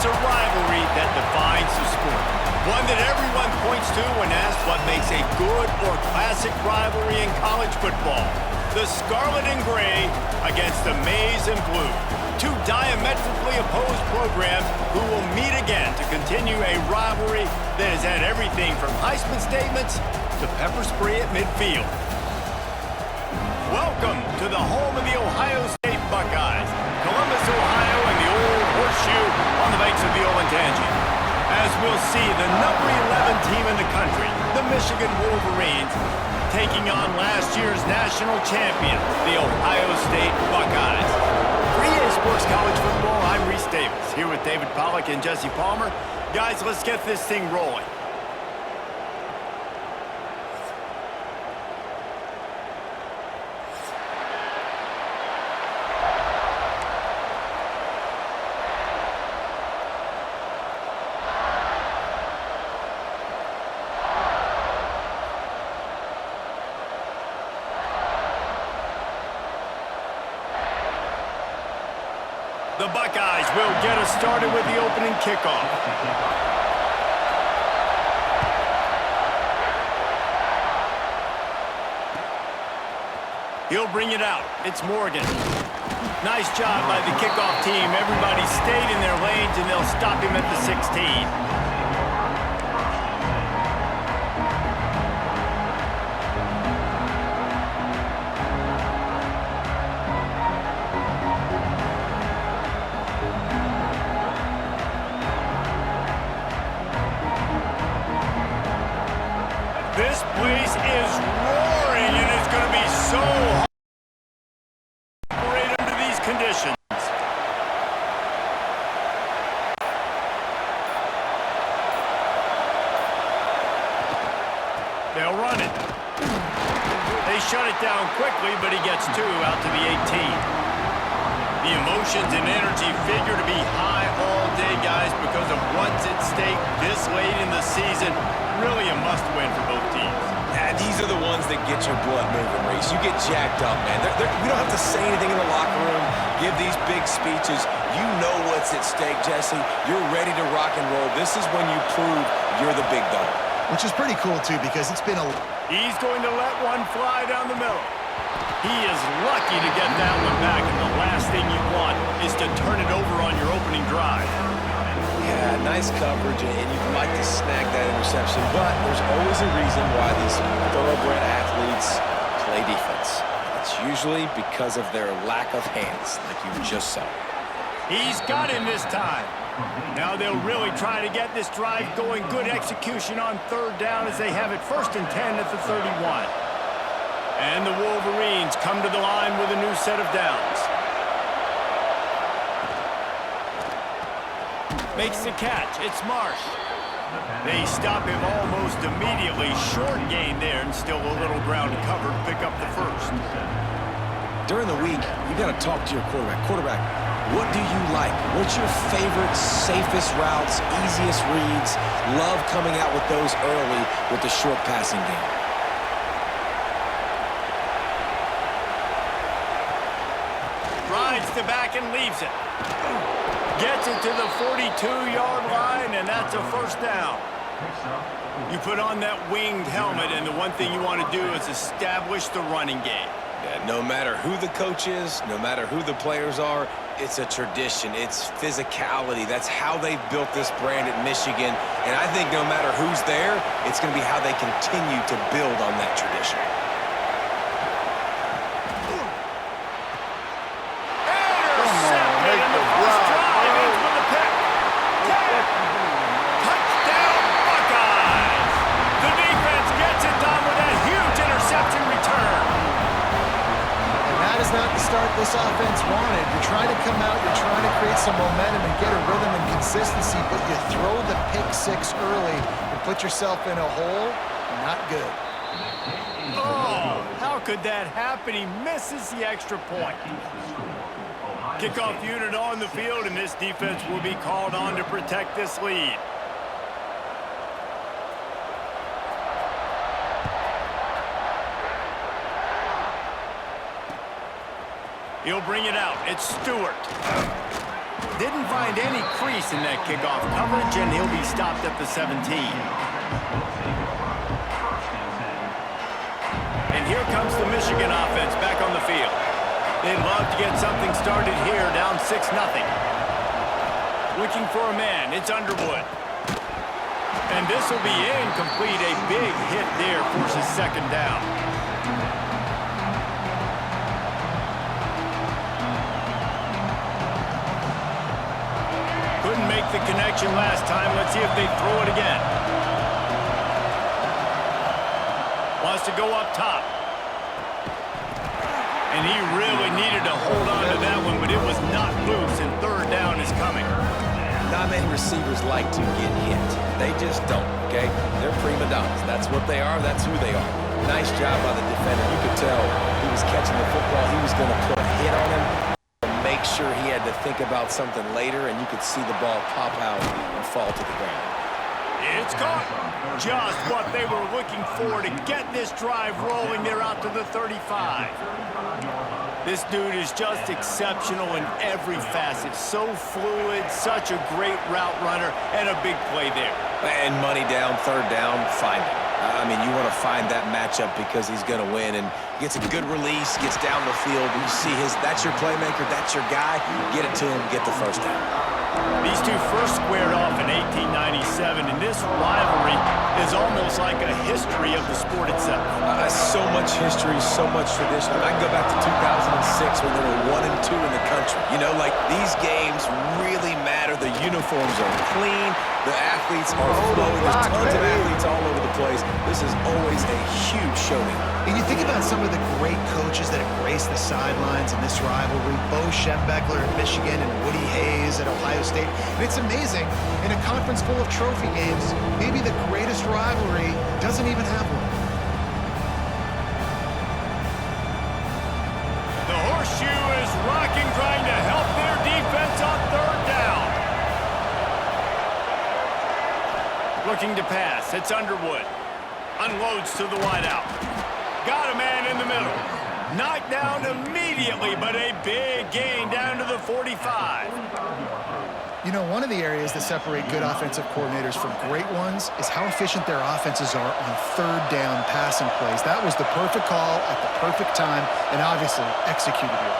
a rivalry that defines the sport. One that everyone points to when asked what makes a good or classic rivalry in college football. The Scarlet and Gray against the Maize and Blue. Two diametrically opposed programs who will meet again to continue a rivalry that has had everything from Heisman statements to pepper spray at midfield. Welcome to the home of the Ohio State Buckeyes, Columbus, Ohio, and the Old Horseshoe on the banks of the Olentangy. As we'll see, the number 11 team in the country, the Michigan Wolverines, taking on last year's national champion, the Ohio State Buckeyes. For EA Sports College Football, I'm Reese Davis, here with David Pollack and Jesse Palmer. Guys, let's get this thing rolling. The Buckeyes will get us started with the opening kickoff. He'll bring it out. It's Morgan. Nice job by the kickoff team. Everybody stayed in their lanes, and they'll stop him at the 16. This place is roaring, and it's going to be so hard to operate under these conditions. They'll run it. They shut it down quickly, but he gets two out to the 18. The emotions and energy figure to be high all day, guys, because of what's at stake this late in the season. Really a must-win for both teams. Yeah, these are the ones that get your blood moving, Reese. You get jacked up, man. We don't have to say anything in the locker room, give these big speeches. You know what's at stake, Jesse. You're ready to rock and roll. This is when you prove you're the big dog. Which is pretty cool, too, because it's been a... He's going to let one fly down the middle. He is lucky to get that one back, and the last thing you want is to turn it over on your opening drive. Yeah, nice coverage, and you'd like to snag that interception, but there's always a reason why these thoroughbred athletes play defense. It's usually because of their lack of hands, like you just saw. He's got him this time. Now they'll really try to get this drive going. Good execution on third down as they have it 1st and 10 at the 31. And the Wolverines come to the line with a new set of downs. Makes the catch. It's Marsh. They stop him almost immediately. Short gain there, and still a little ground to cover to pick up the first. During the week, you got to talk to your quarterback. Quarterback, what do you like? What's your favorite, safest routes, easiest reads? Love coming out with those early with the short passing game. Rides the back and leaves it. Gets it to the 42-yard line, and that's a first down. You put on that winged helmet, and the one thing you want to do is establish the running game. Yeah, no matter who the coach is, no matter who the players are, it's a tradition. It's physicality. That's how they've built this brand at Michigan. And I think no matter who's there, it's going to be how they continue to build on that tradition. This offense wanted. You're trying to come out, you're trying to create some momentum and get a rhythm and consistency, but you throw the pick six early and put yourself in a hole. Not good. Oh, how could that happen? He misses the extra point. Kickoff unit on the field, and this defense will be called on to protect this lead. He'll bring it out. It's Stewart. Didn't find any crease in that kickoff coverage, and he'll be stopped at the 17. And here comes the Michigan offense back on the field. They'd love to get something started here, down 6-0. Looking for a man, it's Underwood. And this will be incomplete. A big hit there forces second down. Couldn't make the connection last time. Let's see if they throw it again. Wants to go up top. And he really needed to hold on to that one, but it was not loose, and third down is coming. Not many receivers like to get hit. They just don't, okay? They're prima donnas. That's what they are. That's who they are. Nice job by the defender. You could tell he was catching the football. He was going to put a hit on him to make sure he had to think about something later, and you could see the ball pop out and fall to the ground. It's caught. Just what they were looking for to get this drive rolling. They're out to the 35. This dude is just exceptional in every facet. So fluid, such a great route runner, and a big play there. And money down, third down, find him. I mean, you want to find that matchup because he's going to win, and gets a good release, gets down the field. You see that's your playmaker, that's your guy. Get it to him, get the first down. These two first squared off in 1897, and this rivalry is almost like a history of the sport itself. So much history, so much tradition. I can go back to 2006 when they were 1-2 in the country. You know, like, these games really matter. The uniforms are clean. The athletes are flowing. There's tons of athletes all over the place. This is always a huge showing. And you think about some of the great coaches that have graced the sidelines in this rivalry. Bo Schembechler at Michigan and Woody Hayes at Ohio State. And it's amazing, in a conference full of trophy games, maybe the greatest rivalry doesn't even have one. The horseshoe is rocking, trying to help their defense on third down. Looking to pass, it's Underwood. Unloads to the wideout. Got a man in the middle. Knocked down immediately, but a big gain down to the 45. You know, one of the areas that separate good offensive coordinators from great ones is how efficient their offenses are on third down passing plays. That was the perfect call at the perfect time, and obviously executed it.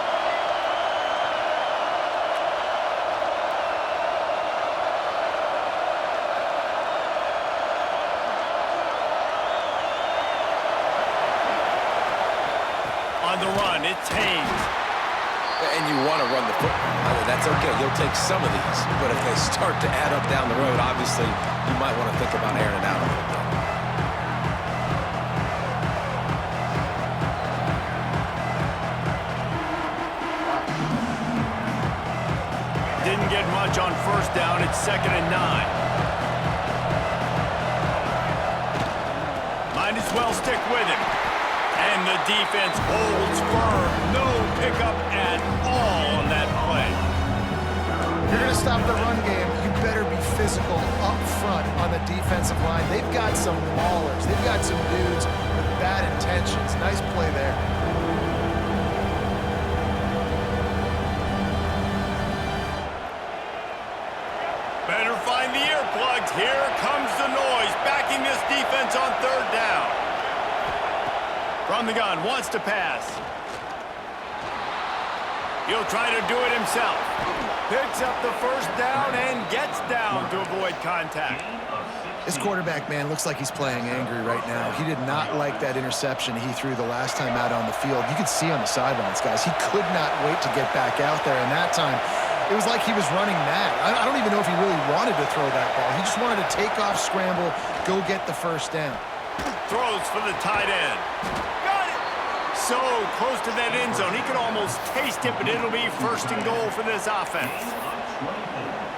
On the run, it's Hayes. And you want to run the football. That's okay. You'll take some of these. But if they start to add up down the road, obviously, you might want to think about airing it out a little bit. Didn't get much on first down. It's 2nd and 9. Might as well stick with him. And the defense holds firm. No pickup at all on that play. If you're going to stop the run game, you better be physical up front on the defensive line. They've got some maulers. They've got some dudes with bad intentions. Nice play there. Better find the earplugs. Here comes the noise, backing this defense on third down. From the gun, wants to pass. He'll try to do it himself. Picks up the first down and gets down to avoid contact. This quarterback, man, looks like he's playing angry right now. He did not like that interception he threw the last time out on the field. You could see on the sidelines, guys, he could not wait to get back out there. And that time, it was like he was running mad. I don't even know if he really wanted to throw that ball. He just wanted to take off, scramble, go get the first down. Throws for the tight end. Got it! So close to that end zone. He could almost taste it, but it'll be 1st and goal for this offense.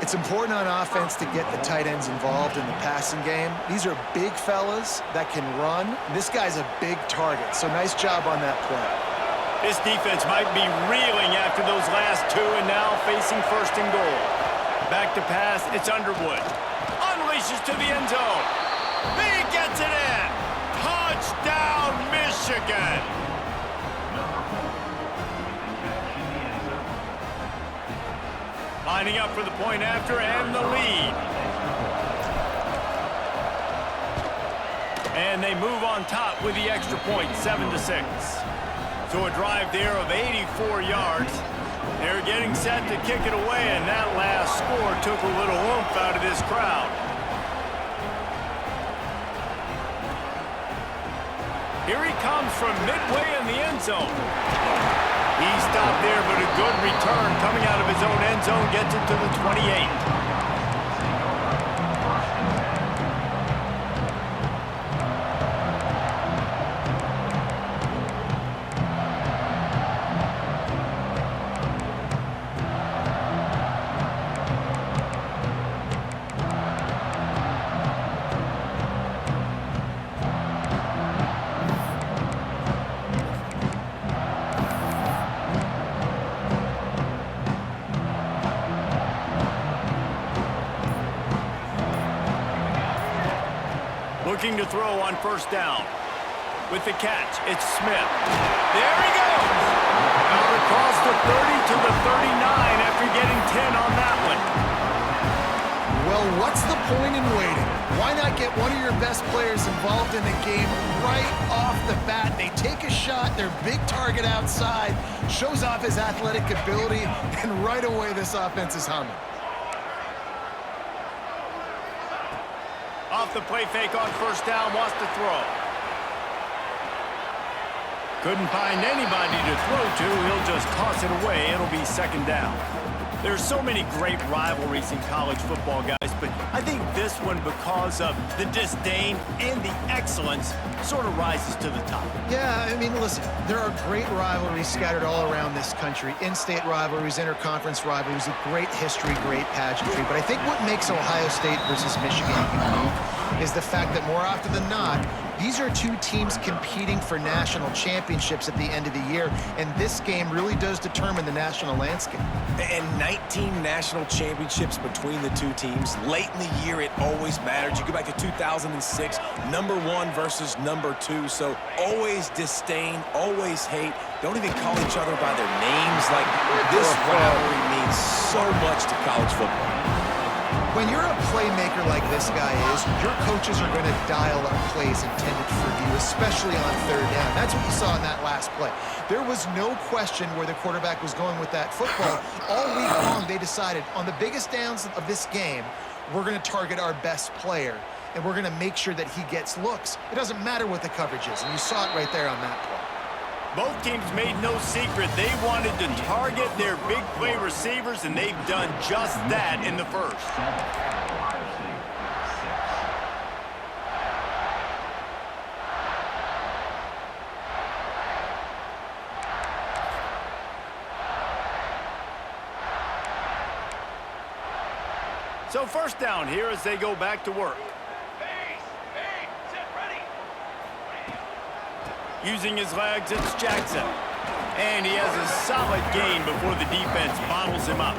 It's important on offense to get the tight ends involved in the passing game. These are big fellas that can run. This guy's a big target, so nice job on that play. This defense might be reeling after those last two and now facing 1st and goal. Back to pass, it's Underwood. Unleashes to the end zone. He gets it in. Touchdown, Michigan. Lining up for the point after and the lead. And they move on top with the extra point, 7-6. So a drive there of 84 yards. They're getting set to kick it away, and that last score took a little oomph out of this crowd. Here he comes from midway in the end zone. He stopped there, but a good return coming out of his own end zone gets it to the 28. Looking to throw on first down. With the catch, it's Smith. There he goes! Out across the 30 to the 39 after getting 10 on that one. Well, what's the point in waiting? Why not get one of your best players involved in the game right off the bat? They take a shot, their big target outside, shows off his athletic ability, and right away this offense is humming. Off the play fake on first down, wants to throw. Couldn't find anybody to throw to. He'll just toss it away. It'll be second down. There's so many great rivalries in college football, guys, but I think this one, because of the disdain and the excellence, sort of rises to the top. Yeah, I mean, listen, there are great rivalries scattered all around this country. In-state rivalries, interconference rivalries, with great history, great pageantry. But I think what makes Ohio State versus Michigan unique is the fact that more often than not, these are two teams competing for national championships at the end of the year, and this game really does determine the national landscape. And 19 national championships between the two teams. Late in the year, it always matters. You go back to 2006, #1 versus #2. So always disdain, always hate. Don't even call each other by their names. Like, this rivalry means so much to college football. When you're a playmaker like this guy is, your coaches are going to dial up plays intended for you, especially on third down. That's what you saw in that last play. There was no question where the quarterback was going with that football. All week long, they decided on the biggest downs of this game, we're going to target our best player, and we're going to make sure that he gets looks. It doesn't matter what the coverage is, and you saw it right there on that play. Both teams made no secret they wanted to target their big play receivers, and they've done just that in the first. So first down here as they go back to work. Using his legs, it's Jackson. And he has a solid gain before the defense bottles him up.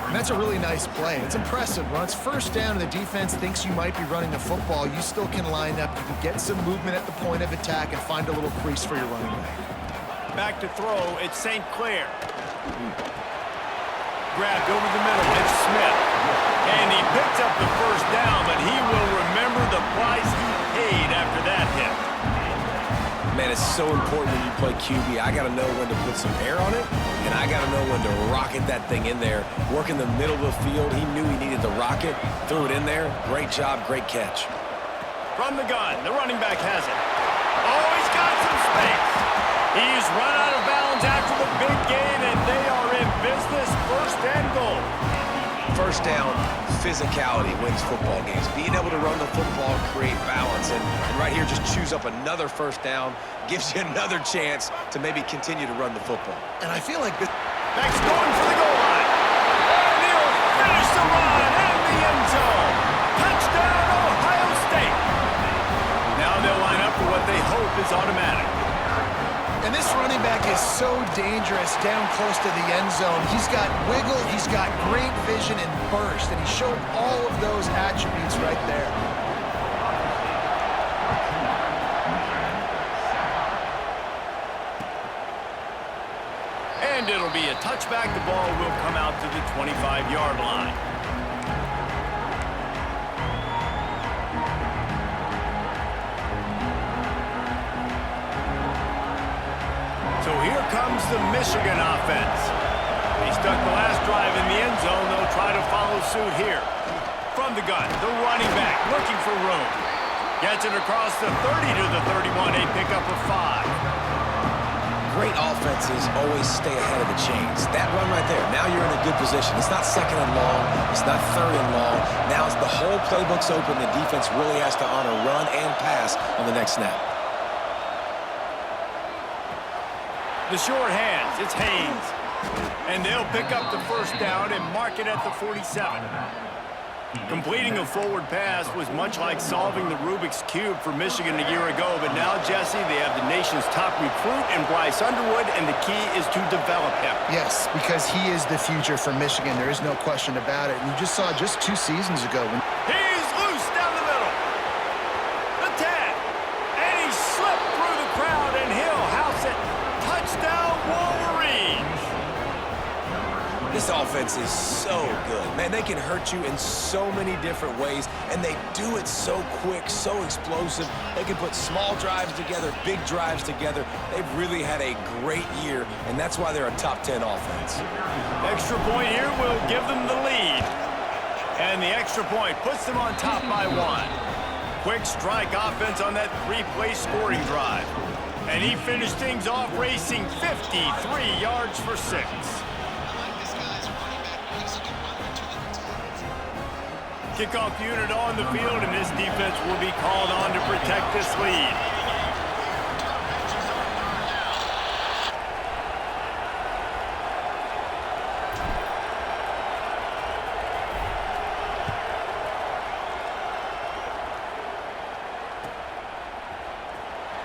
And that's a really nice play. It's impressive. When it's first down and the defense thinks you might be running the football, you still can line up. You can get some movement at the point of attack and find a little crease for your running back. Back to throw, it's St. Clair. Grabbed over the middle, it's Smith. And he picks up the first down, but he will remember the price he paid after that hit. Man, it's so important when you play QB. I got to know when to put some air on it, and I got to know when to rocket that thing in there. Work in the middle of the field. He knew he needed the rocket, threw it in there. Great job, great catch. From the gun, the running back has it. Oh, he's got some space. He's run out of bounds after the big gain, and they are in business, first and goal. First down, physicality wins football games. Being able to run the football, create balance, and right here just choose up another first down, gives you another chance to maybe continue to run the football. And I feel like this... Next going for the goal line. And he'll finish the run in the end zone. Touchdown, Ohio State. Now they'll line up for what they hope is automatic. And this running back is so dangerous down close to the end zone. He's got wiggle, he's got great vision and burst, and he showed all of those attributes right there. And it'll be a touchback. The ball will come out to the 25-yard line. So here comes the Michigan offense. They stuck the last drive in the end zone. They'll try to follow suit here. From the gun, the running back looking for room. Gets it across the 30 to the 31, a pickup of 5. Great offenses always stay ahead of the chains. That run right there, now you're in a good position. It's not second and long. It's not third and long. Now it's the whole playbook's open. The defense really has to honor run and pass on the next snap. The short hands, it's Haynes. And they'll pick up the first down and mark it at the 47. Completing a forward pass was much like solving the Rubik's Cube for Michigan a year ago, but now, Jesse, they have the nation's top recruit in Bryce Underwood, and the key is to develop him. Yes, because he is the future for Michigan. There is no question about it. And you just saw just 2 seasons ago. He's loose down the middle. The 10. And he slipped through the crowd, and he'll house it. Touchdown, Wolverines. This offense is so good. Man, they can hurt you in so many different ways, and they do it so quick, so explosive. They can put small drives together, big drives together. They've really had a great year, and that's why they're a top 10 offense. Extra point here will give them the lead. And the extra point puts them on top by 1. Quick strike offense on that 3-play scoring drive. And he finished things off racing 53 yards for 6. Kickoff unit on the field, and this defense will be called on to protect this lead.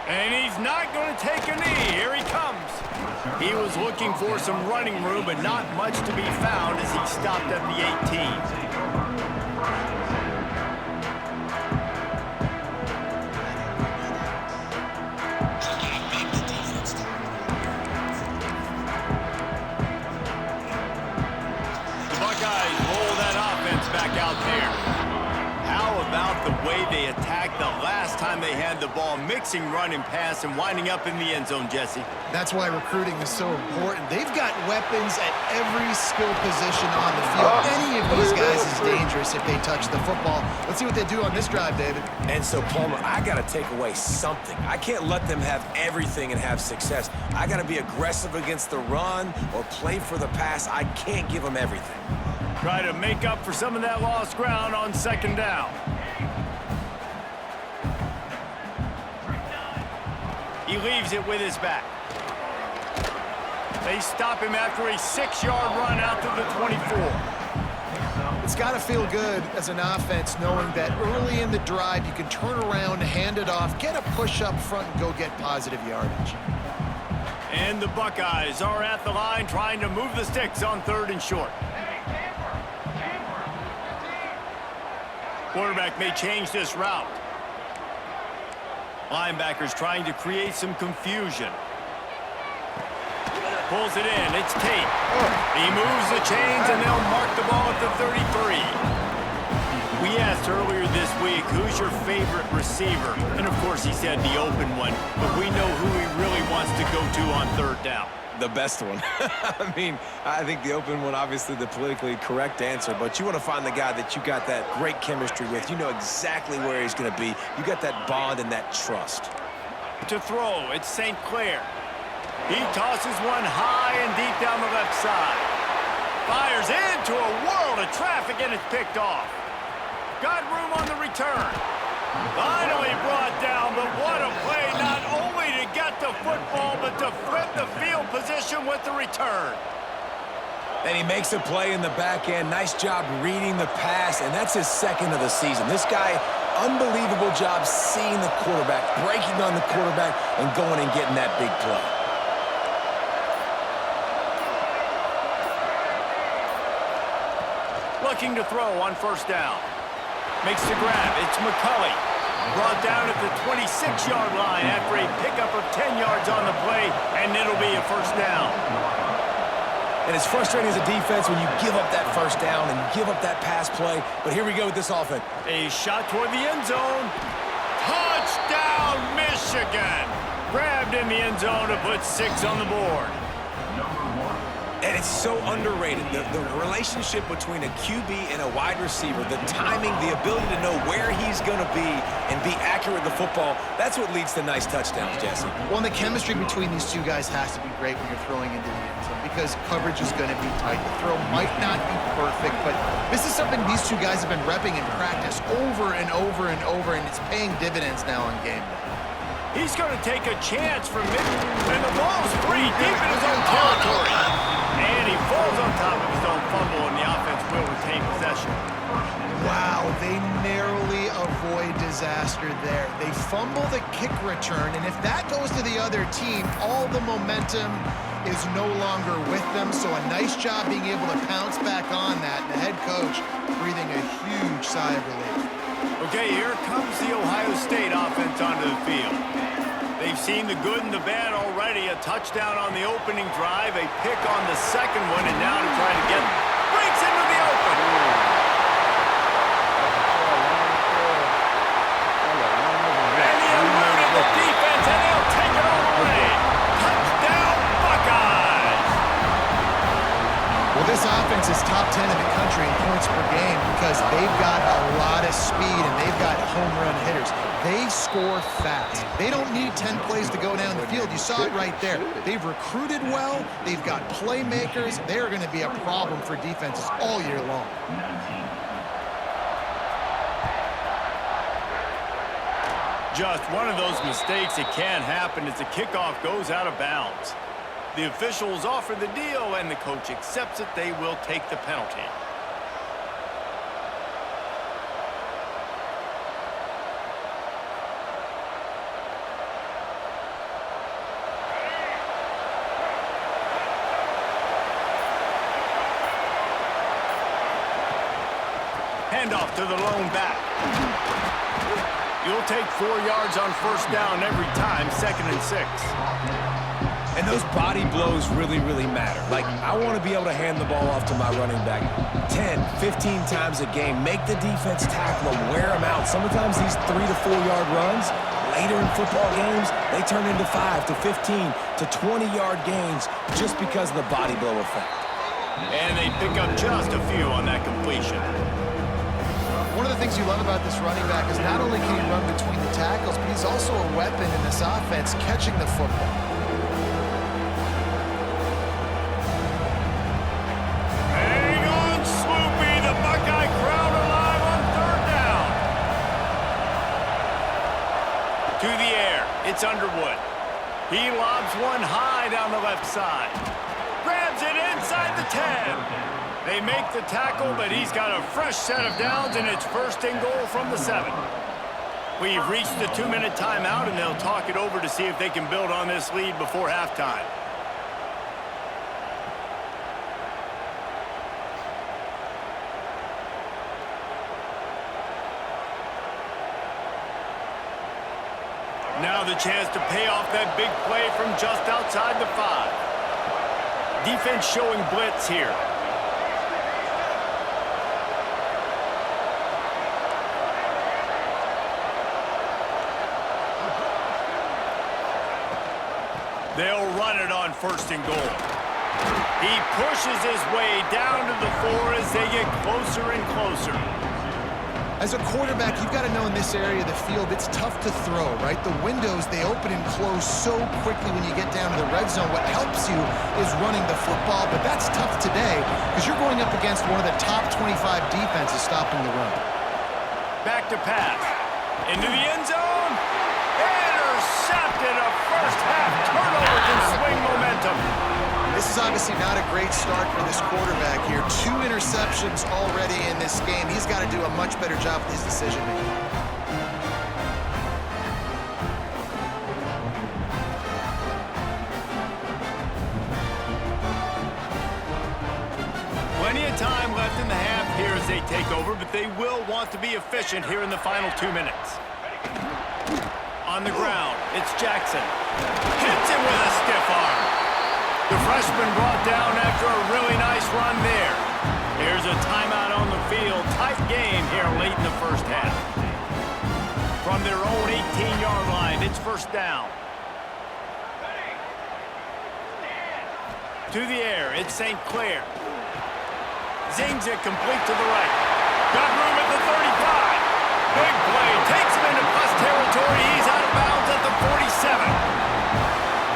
And he's not going to take a knee. Here he comes. He was looking for some running room, but not much to be found as he stopped at the 18. They had the ball, mixing run and pass and winding up in the end zone, Jesse. That's why recruiting is so important. They've got weapons at every skill position on the field. Any of these guys is dangerous if they touch the football. Let's see what they do on this drive, David. And so, Palmer, I got to take away something. I can't let them have everything and have success. I got to be aggressive against the run or play for the pass. I can't give them everything. Try to make up for some of that lost ground on second down. He leaves it with his back. They stop him after a 6-yard run out to the 24. It's got to feel good as an offense knowing that early in the drive you can turn around, hand it off, get a push up front, and go get positive yardage. And the Buckeyes are at the line trying to move the sticks on 3rd and short. Quarterback may change this route. Linebackers trying to create some confusion. Pulls it in. It's Tate. He moves the chains, and they'll mark the ball at the 33. We asked earlier this week, who's your favorite receiver? And, of course, he said the open one. But we know who he really wants to go to on 3rd down. The best one. I mean, I think the open one, obviously the politically correct answer, but you want to find the guy that you got that great chemistry with. You know exactly where he's going to be. You got that bond and that trust. To throw, it's St. Clair. He tosses one high and deep down the left side. Fires into a world of traffic, and it's picked off. Got room on the return. Finally brought down, but what a play, not only to get the football, but to flip the field position with the return. And he makes a play in the back end. Nice job reading the pass, and that's his 2nd of the season. This guy, unbelievable job seeing the quarterback, breaking on the quarterback, and going and getting that big play. Looking to throw on 1st down. Makes the grab. It's McCulley. Brought down at the 26-yard line after a pickup of 10 yards on the play, and it'll be a 1st down. And it's frustrating as a defense when you give up that first down and you give up that pass play. But here we go with this offense. A shot toward the end zone. Touchdown, Michigan! Grabbed in the end zone to put 6 on the board. And it's so underrated. The relationship between a QB and a wide receiver, the timing, the ability to know where he's going to be and be accurate with the football, that's what leads to nice touchdowns, Jesse. Well, and the chemistry between these two guys has to be great when you're throwing into the end zone because coverage is going to be tight. The throw might not be perfect, but this is something these two guys have been repping in practice over and over and over, and it's paying dividends now on game day. He's going to take a chance from mid, and the ball's free deep in his own territory. And he falls on top of his own fumble, and the offense will retain possession. Wow, they narrowly avoid disaster there. They fumble the kick return, and if that goes to the other team, all the momentum is no longer with them. So a nice job being able to pounce back on that, and the head coach breathing a huge sigh of relief. Okay, here comes the Ohio State offense onto the field. They've seen the good and the bad already. A touchdown on the opening drive, a pick on the second one, and now to try to get breaks into the open. And he eluded the defense, and they'll take it all away. Touchdown, Buckeyes! Well, this offense is top 10 in the country in points per game because they've got a lot of speed and they've got home run hitters. They score fast. They don't need 10 plays to go down the field. You saw it right there. They've recruited well. They've got playmakers. They're going to be a problem for defenses all year long. Just one of those mistakes that can happen as the kickoff goes out of bounds. The officials offer the deal, and the coach accepts it. They will take the penalty. Handoff to the lone back. You'll take 4 yards on first down every time, 2nd and 6. And those body blows really, really matter. Like, I want to be able to hand the ball off to my running back 10, 15 times a game. Make the defense tackle them, wear them out. Sometimes these 3 to 4 yard runs, later in football games, they turn into 5 to 15 to 20 yard gains just because of the body blow effect. And they pick up just a few on that completion. One of the things you love about this running back is not only can he run between the tackles, but he's also a weapon in this offense catching the football. Hang on, Swoopy, the Buckeye crowd alive on 3rd down. To the air, it's Underwood. He lobs one high down the left side. Grabs it inside the 10. They make the tackle, but he's got a fresh set of downs, and it's 1st and goal from the 7. We've reached the 2-minute timeout, and they'll talk it over to see if they can build on this lead before halftime. Now the chance to pay off that big play from just outside the 5. Defense showing blitz here. They'll run it on 1st and goal. He pushes his way down to the 4 as they get closer and closer. As a quarterback, you've got to know in this area of the field, it's tough to throw, right? The windows, they open and close so quickly when you get down to the red zone. What helps you is running the football, but that's tough today because you're going up against one of the top 25 defenses stopping the run. Back to pass. Into the end zone. Intercepted. A first-half turnover can swing momentum. This is obviously not a great start for this quarterback here. 2 interceptions already in this game. He's got to do a much better job with his decision-making. Plenty of time left in the half here as they take over, but they will want to be efficient here in the final 2 minutes. On the ground, it's Jackson. Hits him with a stiff arm. The freshman brought down after a really nice run there. Here's a timeout on the field. Tight game here late in the first half. From their own 18-yard line, it's first down. To the air, it's St. Clair. Zings it complete to the right. Got room at the 35. Big play. Takes him into plus territory. He's out of bounds at the 47.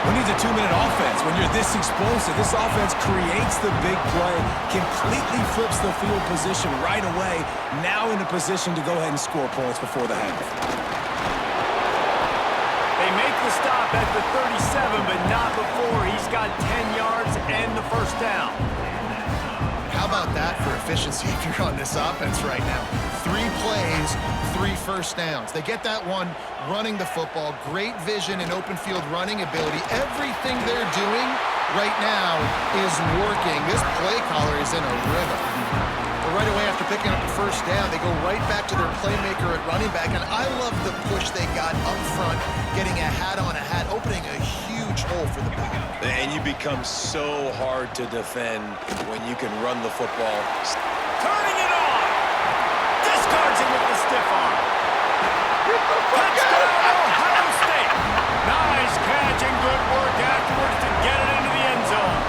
Who needs a 2-minute offense when you're this explosive? This offense creates the big play, completely flips the field position right away, now in a position to go ahead and score points before the half. They make the stop at the 37, but not before he's got 10 yards and the first down. How about that for efficiency if you're on this offense right now? 3 plays, 3 first downs. They get that one running the football, great vision and open field running ability. Everything they're doing right now is working. This play caller is in a rhythm. But right away after picking up the first down, they go right back to their playmaker at running back. And I love the push they got up front, getting a hat on a hat, opening a huge hole for the back. And you become so hard to defend when you can run the football. Turning it on! Discards it with the stiff arm. Touchdown, Ohio State! Nice catch and good work afterwards to get it into the end zone.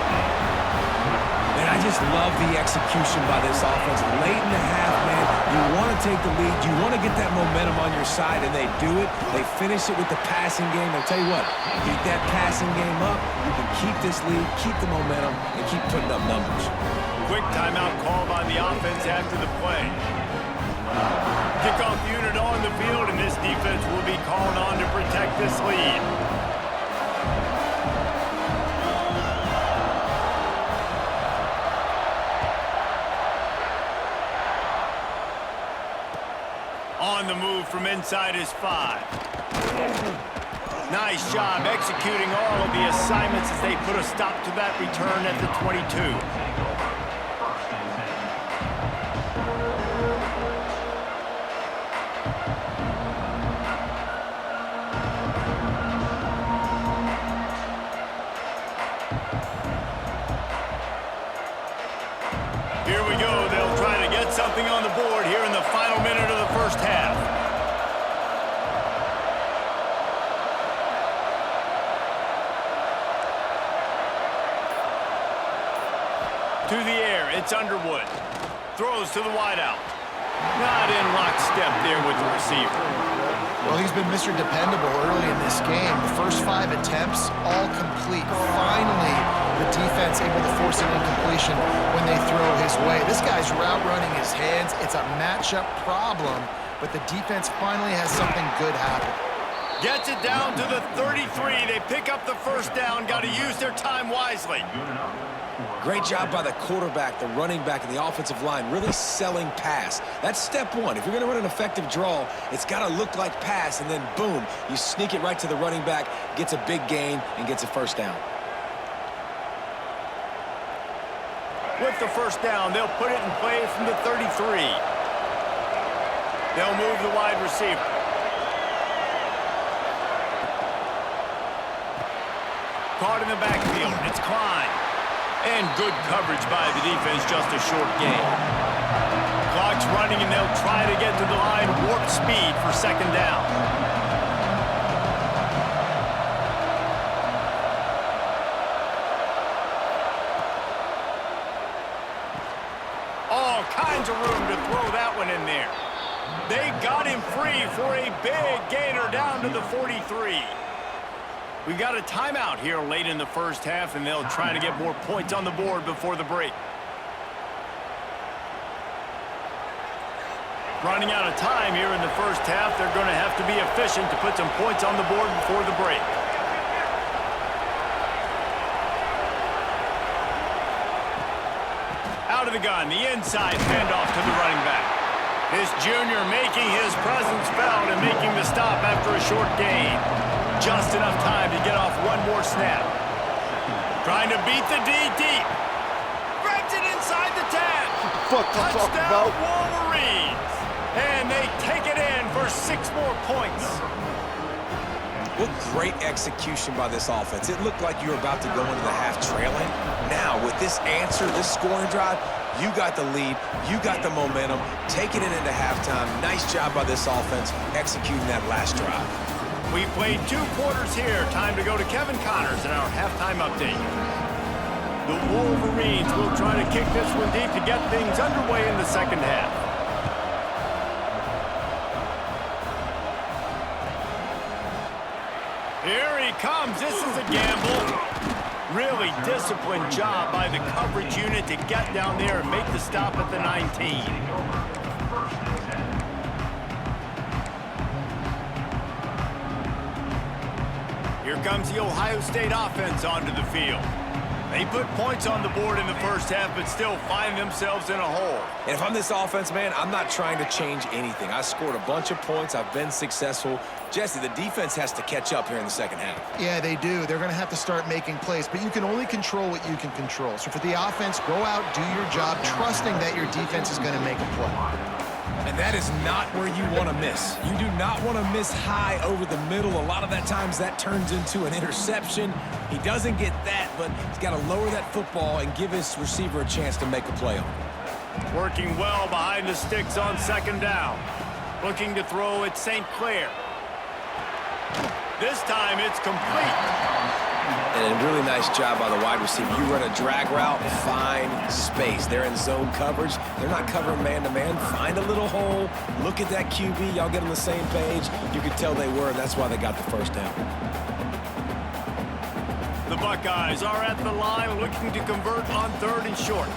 And I just love the execution by this offense. Late in the half, man, you want to take the lead. You want to get that momentum on your side, and they do it. They finish it with the passing game. I'll tell you what, keep that passing game up. You can keep this lead, keep the momentum, and keep putting up numbers. Quick timeout call by the offense after the play. Kickoff unit on the field, and this defense will be called on to protect this lead. On the move from inside his 5. Nice job executing all of the assignments as they put a stop to that return at the 22. Here we go. They'll try to get something on the board here in the final minute of the first half. To the air, it's Underwood. Throws to the wideout. Not in lockstep there with the receiver. Well, he's been Mr. Dependable early in this game. The first 5 attempts, all complete. Finally, the defense able to force an incompletion when they throw his way. This guy's route running his hands. It's a matchup problem, but the defense finally has something good happen. Gets it down to the 33. They pick up the first down. Got to use their time wisely. Great job by the quarterback, the running back, and the offensive line, really selling pass. That's step one. If you're going to run an effective draw, it's got to look like pass, and then boom, you sneak it right to the running back, gets a big gain, and gets a first down. With the first down, they'll put it in play from the 33. They'll move the wide receiver. Caught in the backfield. It's Klein. And good coverage by the defense, just a short gain. Clock's running, and they'll try to get to the line, warp speed for second down. All kinds of room to throw that one in there. They got him free for a big gainer down to the 43. We've got a timeout here late in the first half, and they'll try to get more points on the board before the break. Running out of time here in the first half, they're going to have to be efficient to put some points on the board before the break. Out of the gun, the inside handoff to the running back. This junior making his presence felt and making the stop after a short gain. Just enough time to get off one more snap. Trying to beat the D deep. Grabs it inside the 10. Touchdown Wolverines. And they take it in for 6 more points. What great execution by this offense. It looked like you were about to go into the half trailing. Now, with this answer, this scoring drive, you got the lead, you got the momentum, taking it into halftime. Nice job by this offense executing that last drive. We played 2 quarters here. Time to go to Kevin Connors in our halftime update. The Wolverines will try to kick this one deep to get things underway in the second half. Here he comes. This is a gamble. Really disciplined job by the coverage unit to get down there and make the stop at the 19. Here comes the Ohio State offense onto the field. They put points on the board in the first half, but still find themselves in a hole. And if I'm this offense, man, I'm not trying to change anything. I scored a bunch of points. I've been successful. Jesse, the defense has to catch up here in the second half. Yeah, they do. They're going to have to start making plays, but you can only control what you can control. So for the offense, go out, do your job, trusting that your defense is going to make a play. And that is not where you want to miss. You do not want to miss high over the middle. A lot of that times that turns into an interception. He doesn't get that, but he's got to lower that football and give his receiver a chance to make a play on it. Working well behind the sticks on second down. Looking to throw at St. Clair. This time it's complete. And a really nice job by the wide receiver. You run a drag route, find space. They're in zone coverage. They're not covering man-to-man. Find a little hole. Look at that QB. Y'all get on the same page. You could tell they were, and that's why they got the first down. The Buckeyes are at the line looking to convert on 3rd and short.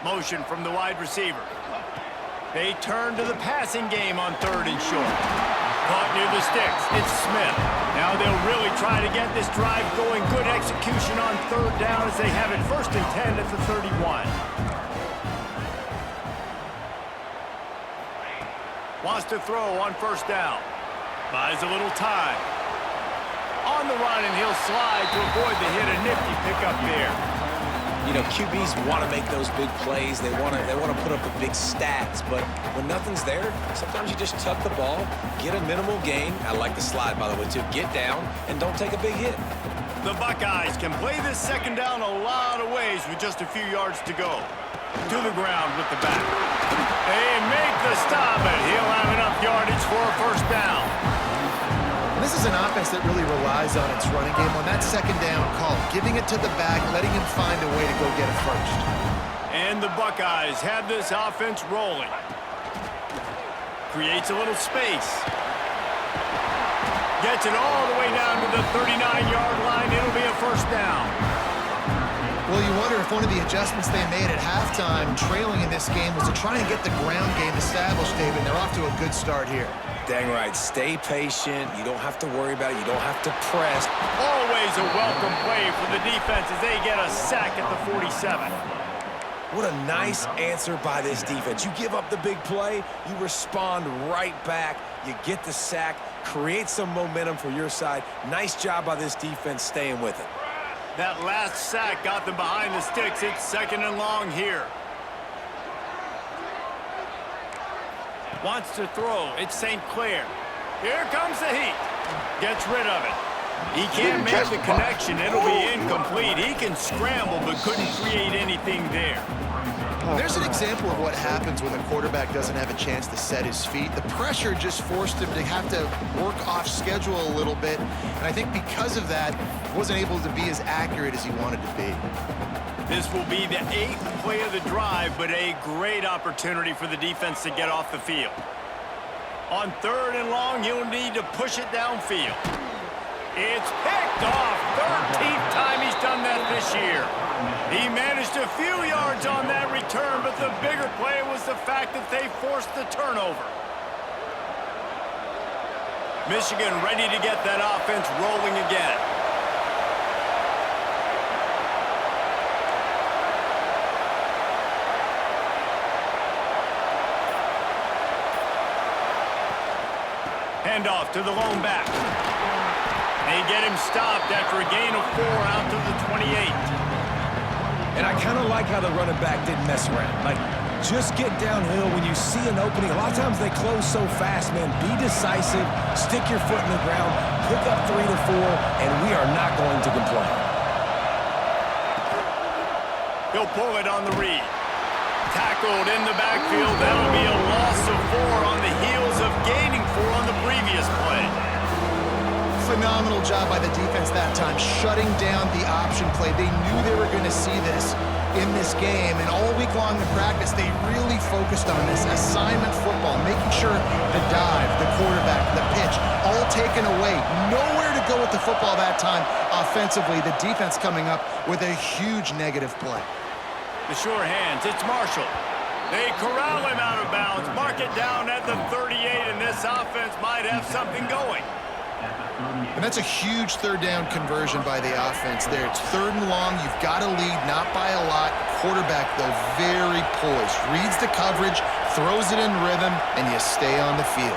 Motion from the wide receiver. They turn to the passing game on 3rd and short. Caught near the sticks. It's Smith. Now they'll really try to get this drive going. Good execution on 3rd down as they have it 1st and 10 at the 31. Wants to throw on 1st down. Buys a little time. On the run, and he'll slide to avoid the hit. A nifty pickup there. You know, QBs want to make those big plays. They want to put up the big stats. But when nothing's there, sometimes you just tuck the ball, get a minimal gain. I like the slide, by the way, too. Get down and don't take a big hit. The Buckeyes can play this second down a lot of ways with just a few yards to go. To the ground with the back. They make the stop, and he'll have enough yardage for a 1st down. This is an offense that really relies on its running game on that second down call, giving it to the back, letting him find a way to go get it first. And the Buckeyes have this offense rolling. Creates a little space. Gets it all the way down to the 39-yard line. It'll be a 1st down. Well, you wonder if one of the adjustments they made at halftime, trailing in this game, was to try and get the ground game established, David. They're off to a good start here. Dang right. Stay patient. You don't have to worry about it. You don't have to press. Always a welcome play for the defense as they get a sack at the 47. What a nice answer by this defense. You give up the big play, you respond right back, you get the sack, create some momentum for your side. Nice job by this defense staying with it. That last sack got them behind the sticks. It's 2nd and long here. Wants to throw. It's St. Clair. Here comes the heat. Gets rid of it. He can't make the connection. It'll be incomplete. He can scramble, but couldn't create anything there. There's an example of what happens when a quarterback doesn't have a chance to set his feet. The pressure just forced him to have to work off schedule a little bit, and I think because of that, wasn't able to be as accurate as he wanted to be. This will be the 8th play of the drive, but a great opportunity for the defense to get off the field. On 3rd and long, he'll need to push it downfield. It's picked off. 13th time he's done that this year. He managed a few yards on that return, but the bigger play was the fact that they forced the turnover. Michigan ready to get that offense rolling again. Handoff to the lone back. They get him stopped after a gain of 4 out to the 28. And I kind of like how the running back didn't mess around. Like, Just get downhill when you see an opening. A lot of times they close so fast, man. Be decisive, stick your foot in the ground, pick up 3 to 4, and we are not going to complain. He'll pull it on the read. Tackled in the backfield. That'll be a loss of 4 on the heels of gaining 4 on the previous play. Phenomenal job by the defense that time, shutting down the option play. They knew they were going to see this in this game, and all week long in practice, they really focused on this assignment football, making sure the dive, the quarterback, the pitch, all taken away. Nowhere to go with the football that time offensively. The defense coming up with a huge negative play. The sure hands, it's Marshall. They corral him out of bounds, mark it down at the 38, and this offense might have something going. And that's a huge third down conversion by the offense there. It's 3rd and long. You've got to lead, not by a lot. Quarterback, though, very poised. Reads the coverage, throws it in rhythm, and you stay on the field.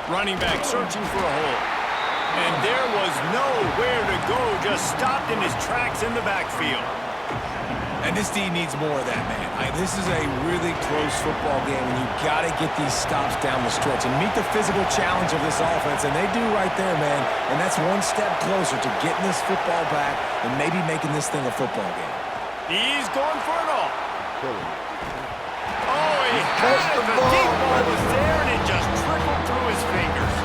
Running back searching for a hole. And there was nowhere to go, just stopped in his tracks in the backfield. And this D needs more of that, man. This is a really close football game, and you've got to get these stops down the stretch and meet the physical challenge of this offense, and they do right there, man. And that's one step closer to getting this football back and maybe making this thing a football game. He's going for it all. Oh, he had it. The deep ball was there, and it just trickled through his fingers.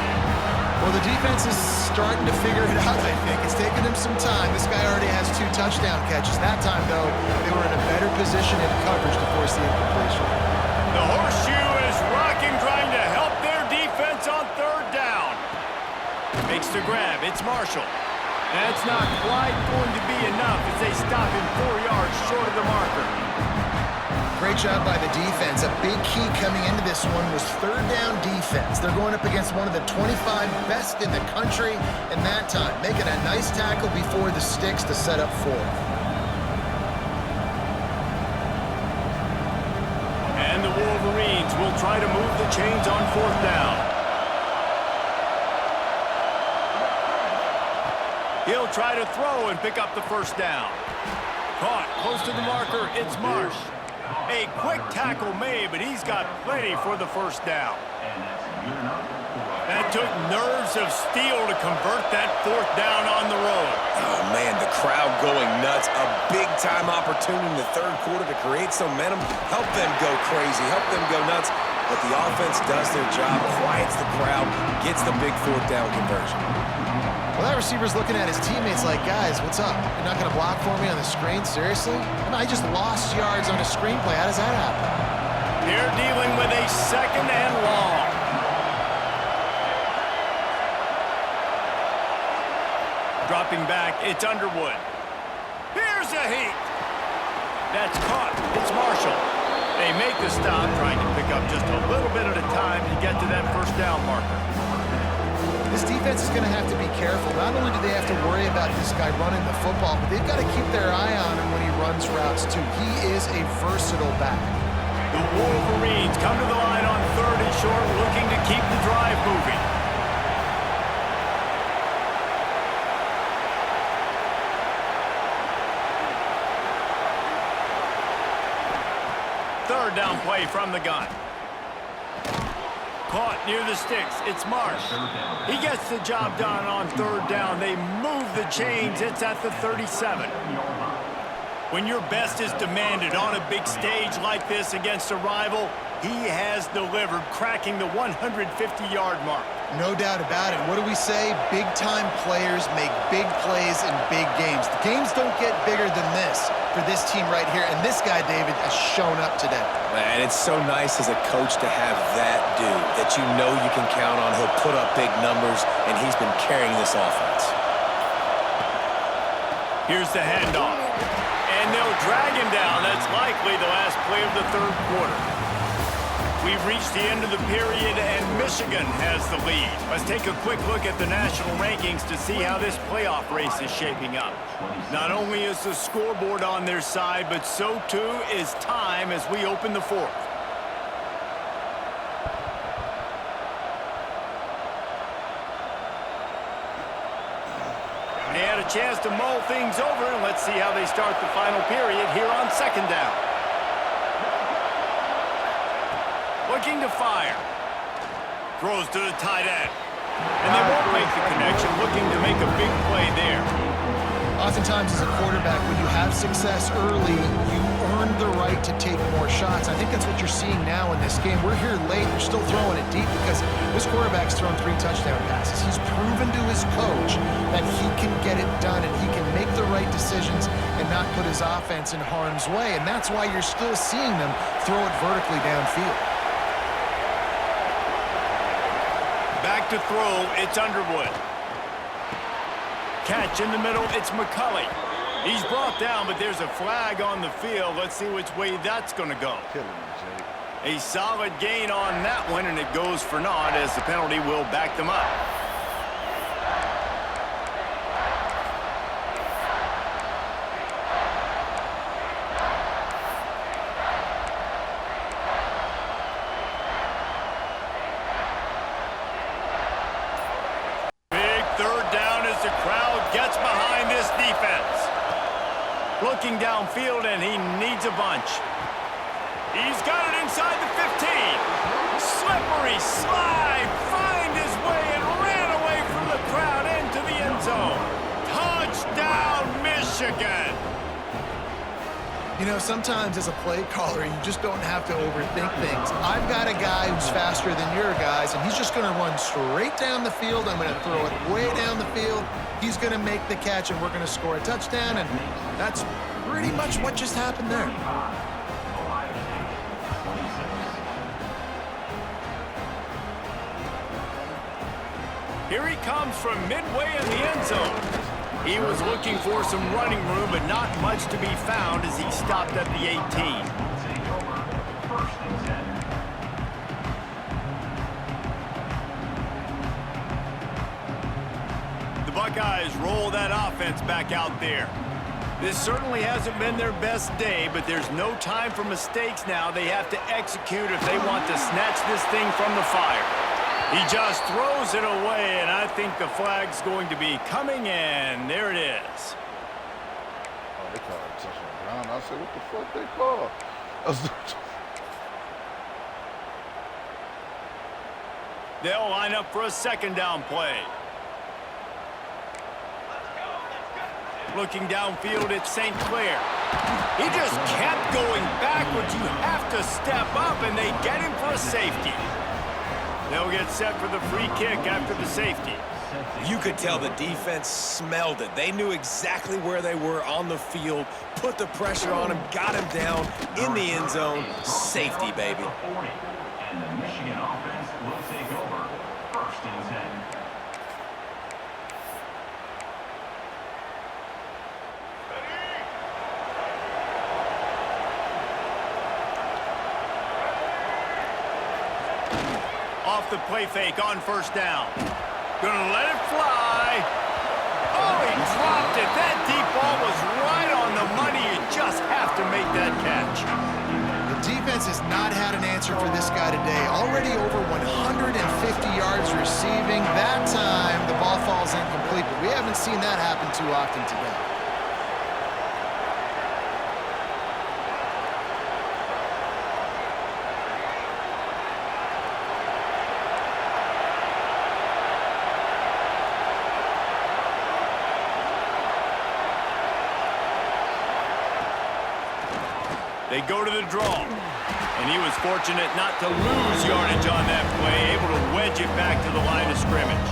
Well, the defense is starting to figure it out, I think. It's taken him some time. This guy already has 2 touchdown catches. That time, though, they were in a better position in coverage to force the incompletion. The horseshoe is rocking, trying to help their defense on 3rd down. Makes the grab. It's Marshall. That's not quite going to be enough as they stop him 4 yards short of the marker. Great job by the defense. A big key coming into this one was 3rd down defense. They're going up against one of the 25 best in the country in that time, making a nice tackle before the sticks to set up 4th. And the Wolverines will try to move the chains on 4th down. He'll try to throw and pick up the 1st down. Caught close to the marker, it's Marsh. A quick tackle made, but he's got plenty for the 1st down. That took nerves of steel to convert that 4th down on the road. Oh, man, the crowd going nuts. A big-time opportunity in the 3rd quarter to create some momentum, help them go crazy, help them go nuts. But the offense does their job, quiets the crowd, gets the big 4th down conversion. Well, that receiver's looking at his teammates like, guys, what's up? You're not going to block for me on the screen? Seriously? I just lost yards on a screenplay. How does that happen? They're dealing with a 2nd and long. Dropping back, it's Underwood. Here's a heat. That's caught. It's Marshall. They make the stop, trying to pick up just a little bit at a time to get to that 1st down marker. This defense is going to have to be careful. Not only do they have to worry about this guy running the football, but they've got to keep their eye on him when he runs routes, too. He is a versatile back. The Wolverines come to the line on 3rd and short, looking to keep the drive moving. Third down play from the gun. Caught near the sticks. It's Marsh. He gets the job done on 3rd down. They move the chains. It's at the 37. When your best is demanded on a big stage like this against a rival, he has delivered, cracking the 150-yard mark. No doubt about it. What do we say? Big-time players make big plays in big games. The games don't get bigger than this for this team right here, and this guy, David, has shown up today. Man, it's so nice as a coach to have that dude that you know you can count on. He'll put up big numbers, and he's been carrying this offense. Here's the handoff. And they'll drag him down. That's likely the last play of the 3rd quarter. We've reached the end of the period, and Michigan has the lead. Let's take a quick look at the national rankings to see how this playoff race is shaping up. Not only is the scoreboard on their side, but so too is time as we open the 4th. They had a chance to mull things over, and let's see how they start the final period here on second down. Looking to fire. Throws to the tight end. And they won't make the connection, looking to make a big play there. Oftentimes as a quarterback, when you have success early, you earn the right to take more shots. I think that's what you're seeing now in this game. We're here late. They're still throwing it deep because this quarterback's thrown 3 touchdown passes. He's proven to his coach that he can get it done and he can make the right decisions and not put his offense in harm's way. And that's why you're still seeing them throw it vertically downfield. Back to throw, it's Underwood. Catch in the middle, it's McCulley. He's brought down, but there's a flag on the field. Let's see which way that's going to go. A solid gain on that one, and it goes for naught as the penalty will back them up. Looking downfield, and he needs a bunch. He's got it inside the 15. Slippery slide, find his way and ran away from the crowd into the end zone. Touchdown, Michigan. You know, sometimes as a play caller, you just don't have to overthink things. I've got a guy who's faster than your guys, and he's just going to run straight down the field. I'm going to throw it way down the field. He's going to make the catch, and we're going to score a touchdown, and that's pretty much what just happened there. Here he comes from midway in the end zone. He was looking for some running room, but not much to be found as he stopped at the 18. The Buckeyes roll that offense back out there. This certainly hasn't been their best day, but there's no time for mistakes now. They have to execute if they want to snatch this thing from the fire. He just throws it away, and I think the flag's going to be coming in. There it is. Oh, they call it touchdown ground. I said, what the fuck they call? They'll line up for a second down play. Looking downfield at St. Clair. He just kept going backwards. You have to step up, and they get him for a safety. They'll get set for the free kick after the safety. You could tell the defense smelled it. They knew exactly where they were on the field, put the pressure on him, got him down in the end zone. Safety, baby. And the Michigan offense will take over. 1st and 10. Off the play fake on 1st down. Gonna let it fly. Oh, he dropped it. That deep ball was right on the money. You just have to make that catch. The defense has not had an answer for this guy today. Already over 150 yards receiving. That time, the ball falls incomplete, but we haven't seen that happen too often today. They go to the draw. And he was fortunate not to lose yardage on that play, able to wedge it back to the line of scrimmage.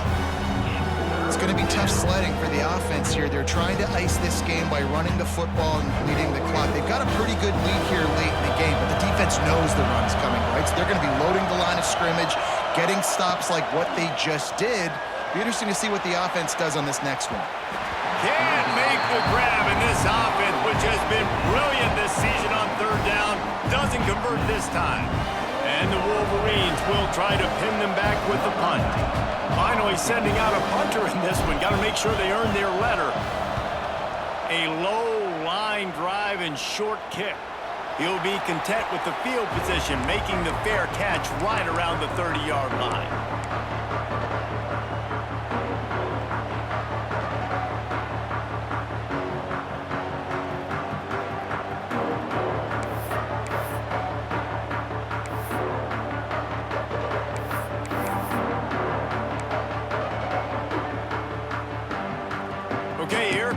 It's going to be tough sledding for the offense here. They're trying to ice this game by running the football and leading the clock. They've got a pretty good lead here late in the game, but the defense knows the run's coming, right? So they're going to be loading the line of scrimmage, getting stops like what they just did. Be interesting to see what the offense does on this next one. Can't make the grab in this offense, which has been brilliant this season on 3rd down. Doesn't convert this time. And the Wolverines will try to pin them back with the punt. Finally sending out a punter in this one. Got to make sure they earn their letter. A low line drive and short kick. He'll be content with the field position, making the fair catch right around the 30-yard line.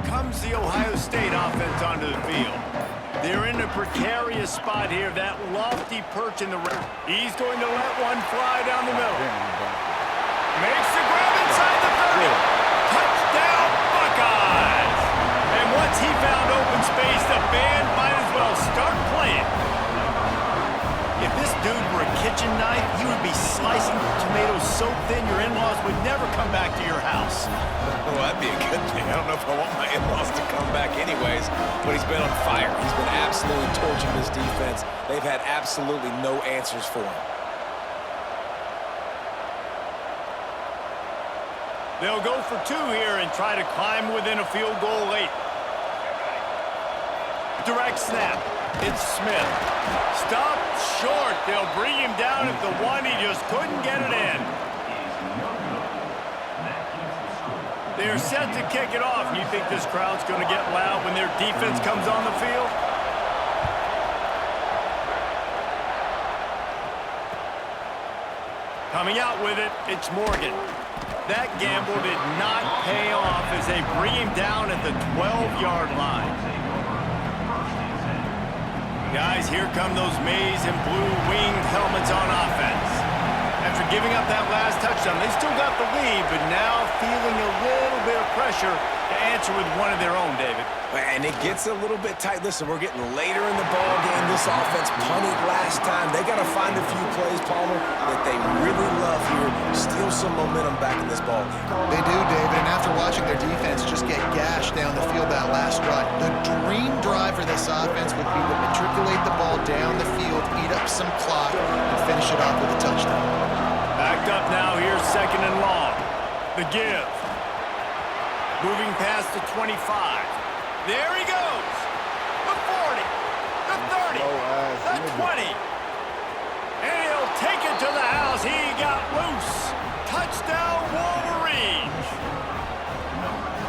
comes the Ohio State offense onto the field. They're in a precarious spot here, that lofty perch in the rim. He's going to let one fly down the middle. Makes the grab inside the 30. Touchdown, Buckeyes! And once he found open space, the band might as well start playing. If this dude were a kitchen knife, you would be slicing tomatoes so thin your in-laws would never come back to your house. Well, that'd be a good thing. I don't know if I want my in-laws to come back anyways, but he's been on fire. He's been absolutely torching this defense. They've had absolutely no answers for him. They'll go for two here and try to climb within a field goal late. Direct snap. It's Smith. Stopped short. They'll bring him down at the one. He just couldn't get it in. They're set to kick it off. You think this crowd's going to get loud when their defense comes on the field? Coming out with it, it's Morgan. That gamble did not pay off as they bring him down at the 12-yard line. Guys, here come those maize and blue winged helmets on offense. After giving up that last touchdown, they still got the lead, but now feeling a little bit of pressure to answer with one of their own, David. And it gets a little bit tight. Listen, we're getting later in the ball game. This offense punted last time. They got to find a few plays, Palmer, that they really love here. Steal some momentum back in this ball game. They do, David, and after watching their defense just get gashed down the field that last drive, the dream drive for this offense would be to matriculate the ball down the field, eat up some clock, and finish it off with a touchdown. Backed up now, here's second and long. The give. Moving past the 25. There he goes. The 40. The 30. The 20. And he'll take it to the house. He got loose. Touchdown, Wolverines.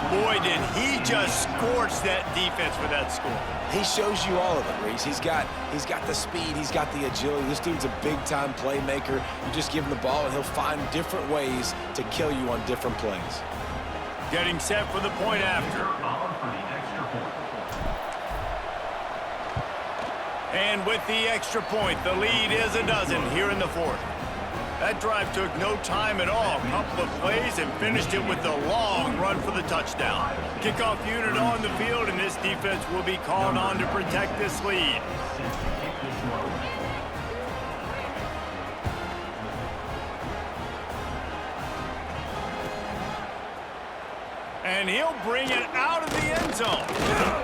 Boy, did he just scorch that defense with that score. He shows you all of it, Reese. He's got the speed, he's got the agility. This dude's a big-time playmaker. You just give him the ball, and he'll find different ways to kill you on different plays. Getting set for the point after. And with the extra point, the lead is a dozen here in the fourth. That drive took no time at all. A couple of plays and finished it with a long run for the touchdown. Kickoff unit on the field, and this defense will be called on to protect this lead. And he'll bring it out of the end zone.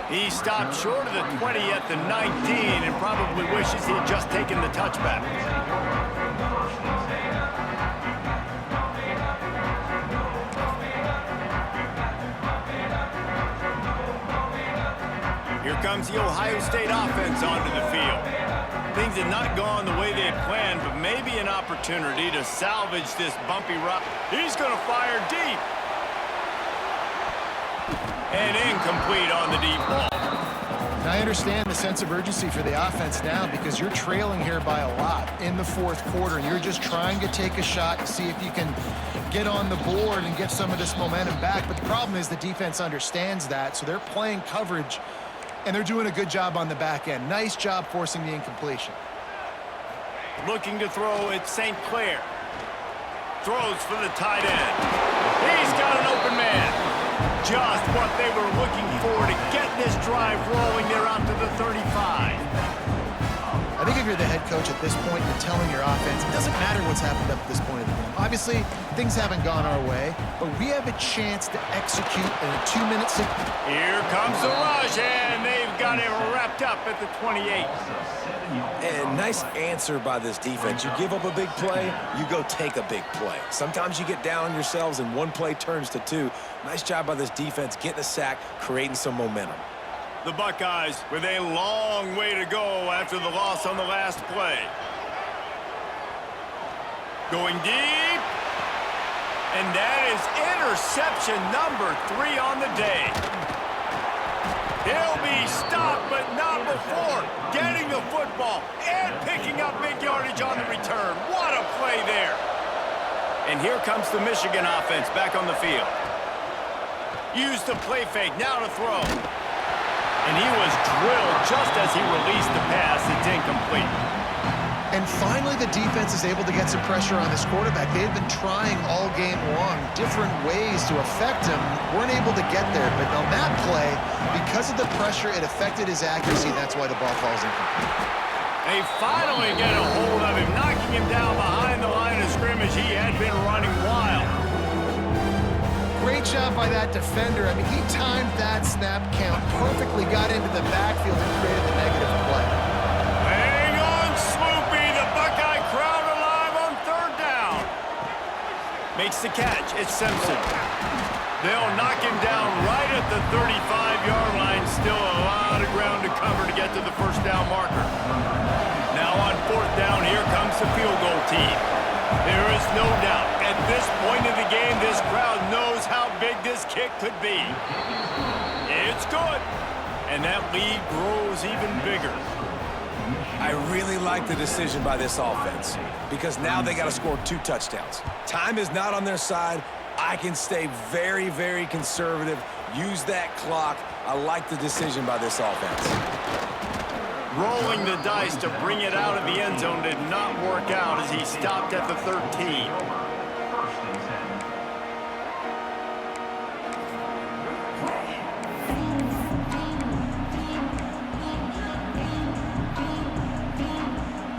He stopped short of the 20 at the 19 and probably wishes he had just taken the touchback. Here comes the Ohio State offense onto the field. Things had not gone the way they had planned, but maybe an opportunity to salvage this bumpy ride. He's going to fire deep. And incomplete on the deep ball. And I understand the sense of urgency for the offense now because you're trailing here by a lot in the fourth quarter, and you're just trying to take a shot and see if you can get on the board and get some of this momentum back. But the problem is the defense understands that, so they're playing coverage, and they're doing a good job on the back end. Nice job forcing the incompletion. Looking to throw at St. Clair. Throws for the tight end. He's got an open man. Just what they were looking for to get this drive rolling. They're out to the 35. I think if you're the head coach at this point, you're telling your offense, it doesn't matter what's happened up to this point of the game. Obviously, things haven't gone our way, but we have a chance to execute in a 2-minute sequence. Here comes the rush, and they've got it wrapped up at the 28. And nice answer by this defense. You give up a big play, you go take a big play. Sometimes you get down on yourselves and one play turns to two. Nice job by this defense getting a sack, creating some momentum. The Buckeyes with a long way to go after the loss on the last play. Going deep. And that is interception number 3 on the day. He'll be stopped, but not before getting the football and picking up big yardage on the return. What a play there. And here comes the Michigan offense back on the field. Used the play fake, now to throw. And he was drilled just as he released the pass. It's incomplete. And finally, the defense is able to get some pressure on this quarterback. They've been trying all game long, different ways to affect him. Weren't able to get there, but on that play, because of the pressure, it affected his accuracy. That's why the ball falls incomplete. They finally get a hold of him, knocking him down behind the line of scrimmage. He had been running wild. Great job by that defender. I mean, he timed that snap count perfectly, got into the backfield and created the negative play. Hang on, Swoopy. The Buckeye crowd alive on third down. Makes the catch. It's Simpson. They'll knock him down right at the 35-yard line. Still a lot of ground to cover to get to the first down marker. Now on fourth down, here comes the field goal team. There is no doubt, at this point in the game, this crowd knows how big this kick could be. It's good, and that lead grows even bigger. I really like the decision by this offense because now they got to score 2 touchdowns. Time is not on their side. I can stay very, very conservative, use that clock. I like the decision by this offense. Rolling the dice to bring it out of the end zone did not work out as he stopped at the 13.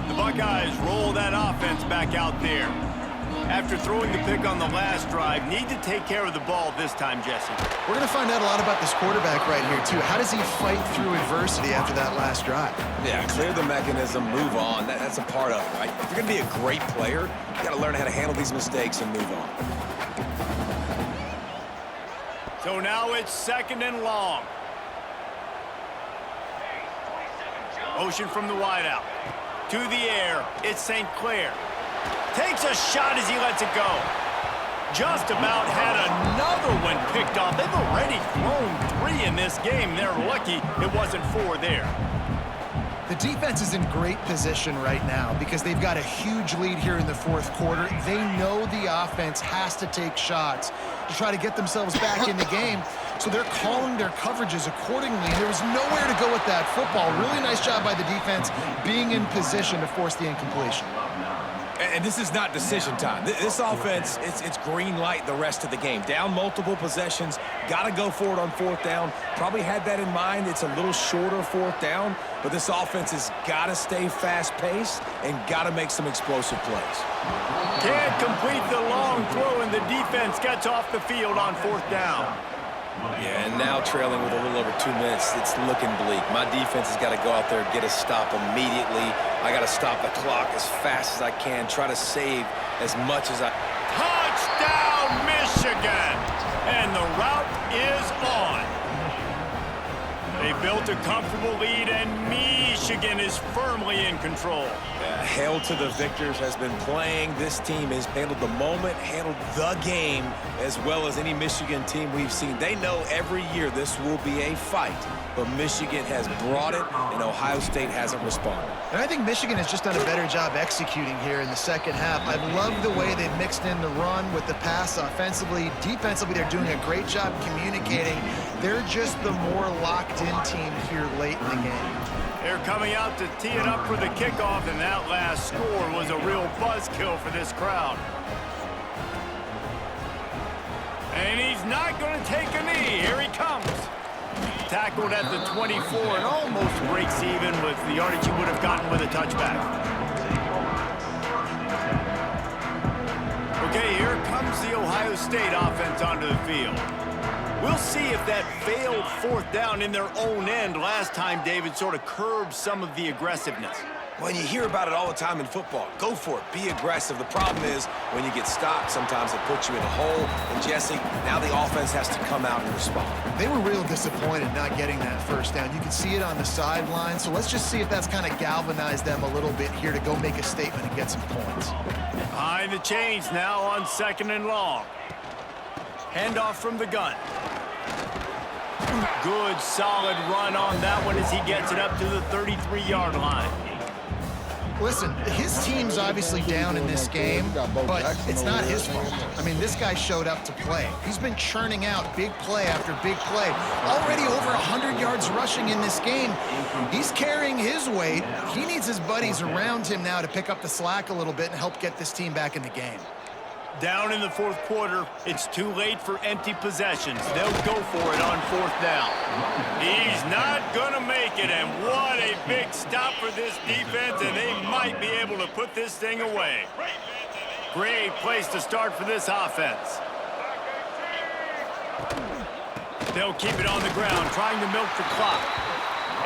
The Buckeyes roll that offense back out there. After throwing the pick on the last drive, need to take care of the ball this time, Jesse. We're going to find out a lot about this quarterback right here, too. How does he fight through adversity after that last drive? Yeah, clear the mechanism, move on. That's a part of it, right? If you're going to be a great player, you got to learn how to handle these mistakes and move on. So now it's second and long. Motion from the wideout. To the air, it's St. Clair. Takes a shot as he lets it go. Just about had another one picked off. They've already thrown 3 in this game. They're lucky it wasn't 4 there. The defense is in great position right now because they've got a huge lead here in the fourth quarter. They know the offense has to take shots to try to get themselves back in the game. So they're calling their coverages accordingly. And there was nowhere to go with that football. Really nice job by the defense being in position to force the incompletion. And this is not decision time. This offense, it's green light the rest of the game. Down multiple possessions, got to go for it on fourth down. Probably had that in mind. It's a little shorter fourth down, but this offense has got to stay fast-paced and got to make some explosive plays. Can't complete the long throw, and the defense gets off the field on fourth down. Yeah, and now trailing with a little over 2 minutes, it's looking bleak. My defense has got to go out there and get a stop immediately. I got to stop the clock as fast as I can, try to save as much as I... Touchdown, Michigan! And the route is on. They built a comfortable lead, and Michigan is firmly in control. Hail to the victors has been playing. This team has handled the moment, handled the game as well as any Michigan team we've seen. They know every year this will be a fight, but Michigan has brought it, and Ohio State hasn't responded. And I think Michigan has just done a better job executing here in the second half. I love the way they've mixed in the run with the pass offensively. Defensively, they're doing a great job communicating. They're just the more locked-in team here late in the game. They're coming out to tee it up for the kickoff, and that last score was a real buzzkill for this crowd. And he's not going to take a knee. Here he comes. Tackled at the 24 and almost breaks even with the yardage he would have gotten with a touchback. Okay, here comes the Ohio State offense onto the field. We'll see if that failed fourth down in their own end last time, David, sort of curbed some of the aggressiveness. When you hear about it all the time in football, go for it, be aggressive. The problem is when you get stopped, sometimes it puts you in a hole. And Jesse, now the offense has to come out and respond. They were real disappointed not getting that first down. You can see it on the sideline. So let's just see if that's kind of galvanized them a little bit here to go make a statement and get some points. Behind the chains now on second and long. Handoff from the gun. Good, solid run on that one as he gets it up to the 33-yard line. Listen, his team's obviously down in this game, but it's not his fault. I mean, this guy showed up to play. He's been churning out big play after big play. Already over 100 yards rushing in this game. He's carrying his weight. He needs his buddies around him now to pick up the slack a little bit and help get this team back in the game. Down in the fourth quarter, it's too late for empty possessions. They'll go for it on fourth down. He's not going to make it, and what a big stop for this defense, and they might be able to put this thing away. Great place to start for this offense. They'll keep it on the ground, trying to milk the clock.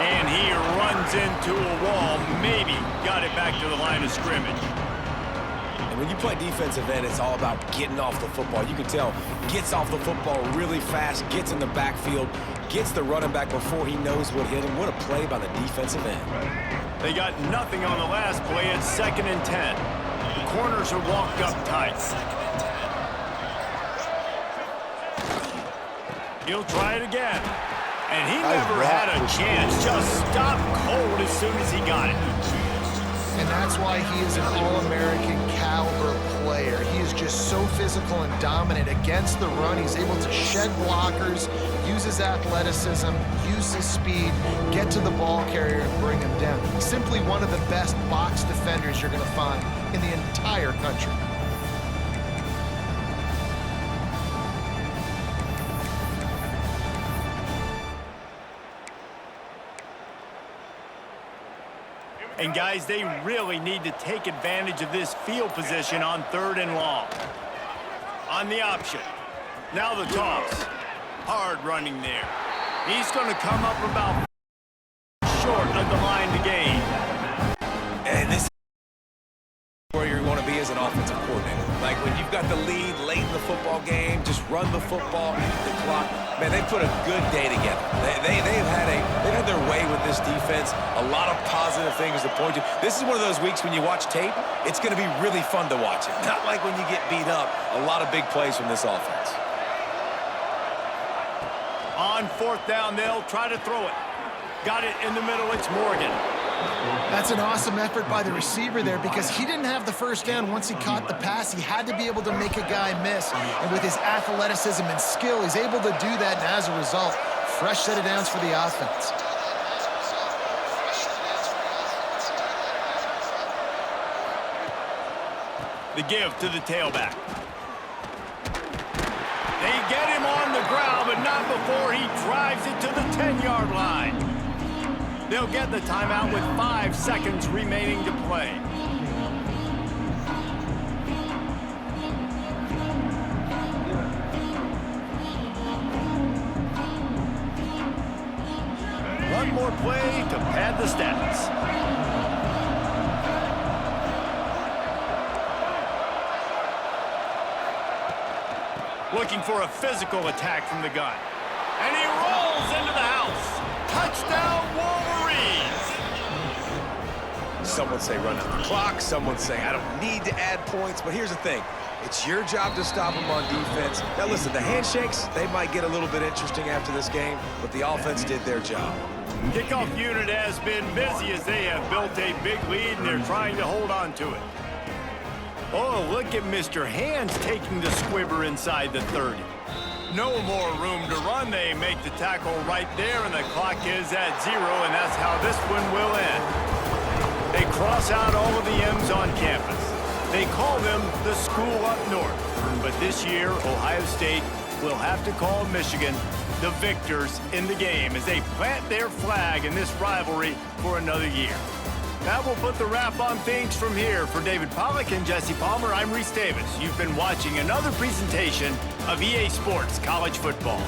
And he runs into a wall, maybe got it back to the line of scrimmage. And when you play defensive end, it's all about getting off the football. You can tell, gets off the football really fast, gets in the backfield, gets the running back before he knows what hit him. What a play by the defensive end. They got nothing on the last play. It's 2nd and 10. The corners are walked up tight. He'll try it again. And he never had a chance. Just stopped cold as soon as he got it. And that's why he is an All-American caliber player. He is just so physical and dominant against the run. He's able to shed blockers, use his athleticism, use his speed, get to the ball carrier and bring him down. Simply one of the best box defenders you're going to find in the entire country. And guys, they really need to take advantage of this field position on 3rd and long. On the option. Now the toss. Hard running there. He's going to come up about short of the line to gain. And this is where you want to be as an offensive coordinator. Like when you've got the lead late in the football game, just run the football, the clock. Man, they put a good day together. They've had their way with this defense. A lot of positive things to point to. This is one of those weeks when you watch tape, it's going to be really fun to watch it. Not like when you get beat up. A lot of big plays from this offense. On 4th down, they'll try to throw it. Got it in the middle. It's Morgan. That's an awesome effort by the receiver there because he didn't have the first down once he caught the pass. He had to be able to make a guy miss. And with his athleticism and skill, he's able to do that. And as a result, fresh set of downs for the offense. The give to the tailback. They get him on the ground, but not before he drives it to the 10-yard line. They'll get the timeout with 5 seconds remaining to play. One more play to pad the stats. Looking for a physical attack from the gun. And he rolls into the house. Touchdown, Wolverines! Some would say run out the clock. Some would say I don't need to add points. But here's the thing. It's your job to stop them on defense. Now, listen, the handshakes, they might get a little bit interesting after this game, but the offense did their job. Kickoff unit has been busy as they have built a big lead, and they're trying to hold on to it. Oh, look at Mr. Hands taking the squibber inside the 30. No more room to run. They make the tackle right there, and the clock is at 0, and that's how this one will end. They cross out all of the M's on campus. They call them the school up north. But this year, Ohio State will have to call Michigan the victors in the game as they plant their flag in this rivalry for another year. That will put the wrap on things from here. For David Pollack and Jesse Palmer, I'm Reese Davis. You've been watching another presentation of EA Sports College Football.